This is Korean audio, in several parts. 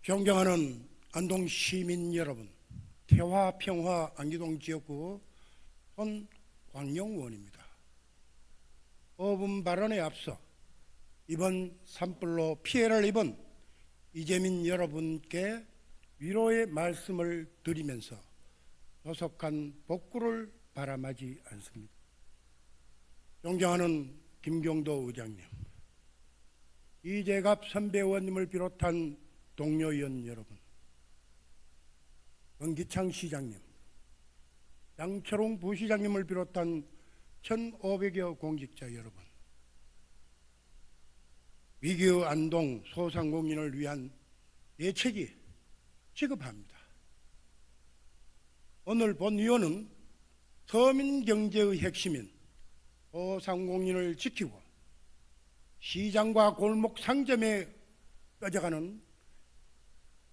존경하는 안동 시민 여러분, 태화, 평화, 안기동 지역구 손광영 의원입니다. 5분 발언에 앞서 이번 산불로 피해를 입은 이재민 여러분께 위로의 말씀을 드리면서 조속한 복구를 바람하지 않습니다. 존경하는 김경도 의장님, 이재갑 선배 의원님을 비롯한 동료 의원 여러분, 권기창 시장님, 양철웅 부시장님을 비롯한 1,500여 공직자 여러분, 위기의 안동 소상공인을 위한 대책이 시급합니다. 오늘 본위원은 서민경제의 핵심인 소상공인을 지키고 시장과 골목 상점에 꺼져가는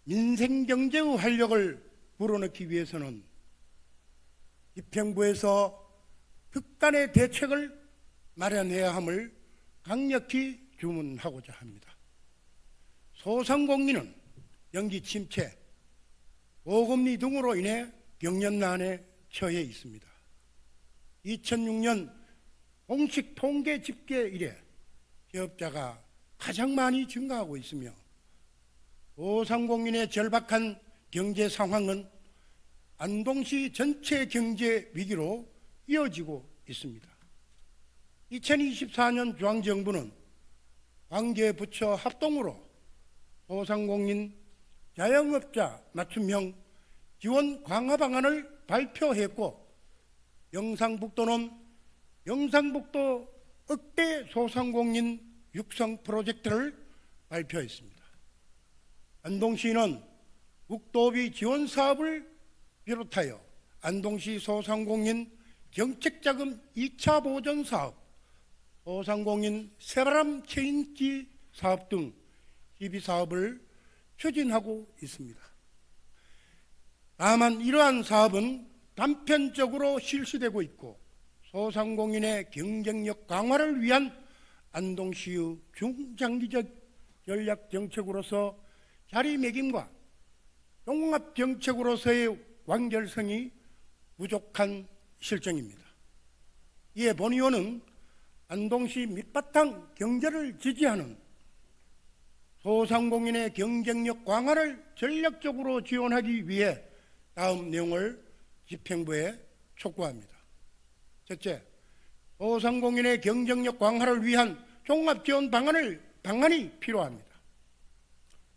민생경제의 활력을 불어넣기 위해서는 집행부에서 특단의 대책을 마련해야 함을 강력히 주문하고자 합니다. 소상공인은 경기 침체, 고금리 등으로 인해 경련난에 처해 있습니다. 2006년 공식 통계 집계 이래 기업자가 가장 많이 증가하고 있으며 소상공인의 절박한 경제 상황은 안동시 전체 경제 위기로 이어지고 있습니다. 2024년 중앙정부는 관계부처 합동으로 소상공인 자영업자 맞춤형 지원 강화 방안을 발표했고, 영상북도는 영상북도 억대 소상공인 육성 프로젝트를 발표했습니다. 안동시는 국도비 지원 사업을 비롯하여 안동시 소상공인 정책자금 2차 보전 사업, 소상공인 새바람 체인지 사업 등 희비 사업을 추진하고 있습니다. 다만 이러한 사업은 단편적으로 실시되고 있고 소상공인의 경쟁력 강화를 위한 안동시의 중장기적 전략 정책으로서 자리매김과 종합 정책으로서의 완결성이 부족한 실정입니다. 이에 본의원은 안동시 밑바탕 경제를 지지하는 소상공인의 경쟁력 강화를 전략적으로 지원하기 위해 다음 내용을 집행부에 촉구합니다. 첫째, 소상공인의 경쟁력 강화를 위한 종합지원 방안이 필요합니다.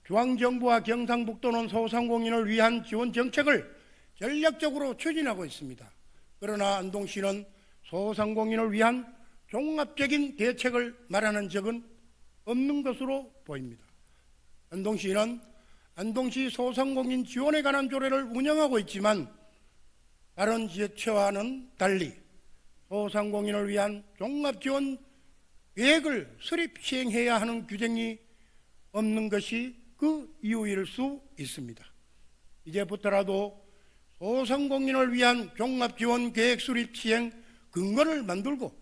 중앙정부와 경상북도는 소상공인을 위한 지원 정책을 전략적으로 추진하고 있습니다. 그러나 안동시는 소상공인을 위한 종합적인 대책을 마련한 적은 없는 것으로 보입니다. 안동시는 안동시 소상공인 지원에 관한 조례를 운영하고 있지만 다른 지자체와는 달리 소상공인을 위한 종합지원 계획을 수립 시행해야 하는 규정이 없는 것이 그 이유일 수 있습니다. 이제부터라도 소상공인을 위한 종합지원 계획 수립 시행 근거를 만들고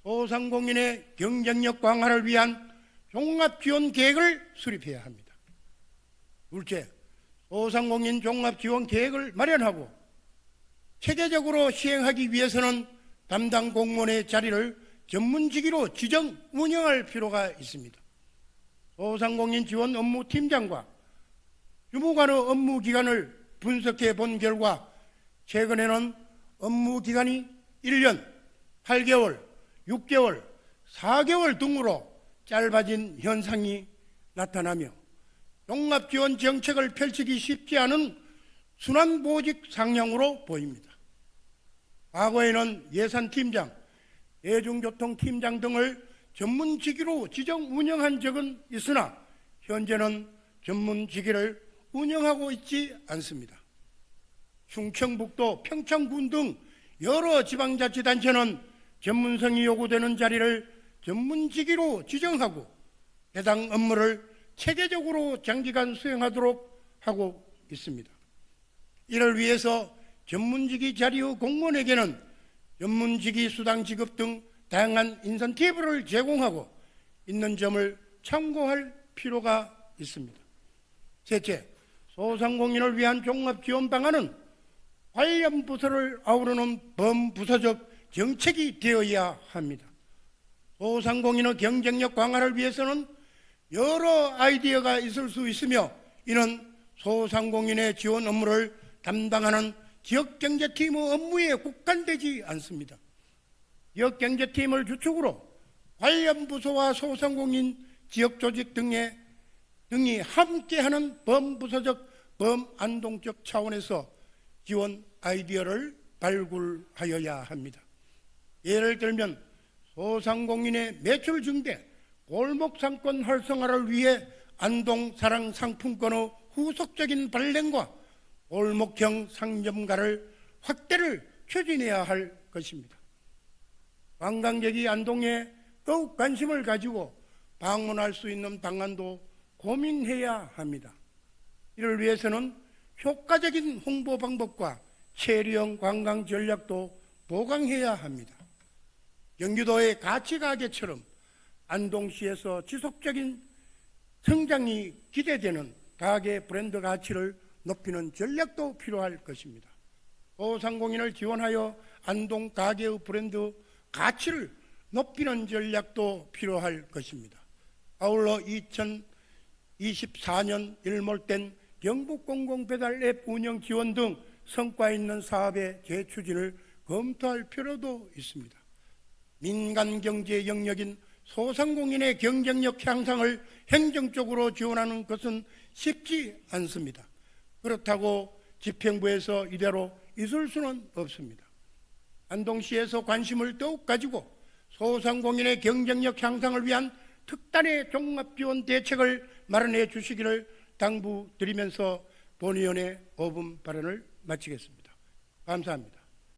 소상공인의 경쟁력 강화를 위한 종합지원 계획을 수립해야 합니다. 둘째, 소상공인 종합지원 계획을 마련하고 체계적으로 시행하기 위해서는 담당 공무원의 자리를 전문직위로 지정 운영할 필요가 있습니다. 소상공인 지원 업무팀장과 주무관의 업무기간을 분석해 본 결과 최근에는 업무기간이 1년, 8개월, 6개월, 4개월 등으로 짧아진 현상이 나타나며 종합지원 정책을 펼치기 쉽지 않은 순환보직 상향으로 보입니다. 과거에는 예산팀장, 대중교통팀장 등을 전문직위로 지정 운영한 적은 있으나 현재는 전문직위를 운영하고 있지 않습니다. 충청북도, 평창군 등 여러 지방자치단체는 전문성이 요구되는 자리를 전문직위로 지정하고 해당 업무를 체계적으로 장기간 수행하도록 하고 있습니다. 이를 위해서 전문직위 자리의 공무원에게는 전문직위 수당 지급 등 다양한 인센티브를 제공하고 있는 점을 참고할 필요가 있습니다. 셋째, 소상공인을 위한 종합지원 방안은 관련 부서를 아우르는 범부서적 정책이 되어야 합니다. 소상공인의 경쟁력 강화를 위해서는 여러 아이디어가 있을 수 있으며, 이는 소상공인의 지원 업무를 담당하는 지역경제팀의 업무에 국한되지 않습니다. 지역경제팀을 주축으로 관련 부서와 소상공인 지역조직 등이 함께하는 범부서적 범안동적 차원에서 지원 아이디어를 발굴하여야 합니다. 예를 들면 소상공인의 매출 증대, 골목상권 활성화를 위해 안동 사랑 상품권의 후속적인 발행과 골목형 상점가를 확대를 추진해야 할 것입니다. 관광객이 안동에 더욱 관심을 가지고 방문할 수 있는 방안도 고민해야 합니다. 이를 위해서는 효과적인 홍보 방법과 체류형 관광 전략도 보강해야 합니다. 경기도의 가치가게처럼 안동시에서 지속적인 성장이 기대되는 가게 브랜드 가치를 높이는 전략도 필요할 것입니다. 소상공인을 지원하여 안동 가게의 브랜드 가치를 높이는 전략도 필요할 것입니다. 아울러 2024년 일몰된 경북공공배달 앱 운영 지원 등 성과 있는 사업의 재추진을 검토할 필요도 있습니다. 민간경제 영역인 소상공인의 경쟁력 향상을 행정적으로 지원하는 것은 쉽지 않습니다. 그렇다고 집행부에서 이대로 있을 수는 없습니다. 안동시에서 관심을 더욱 가지고 소상공인의 경쟁력 향상을 위한 특단의 종합지원 대책을 마련해 주시기를 당부드리면서 본위원의 5분 발언을 마치겠습니다. 감사합니다.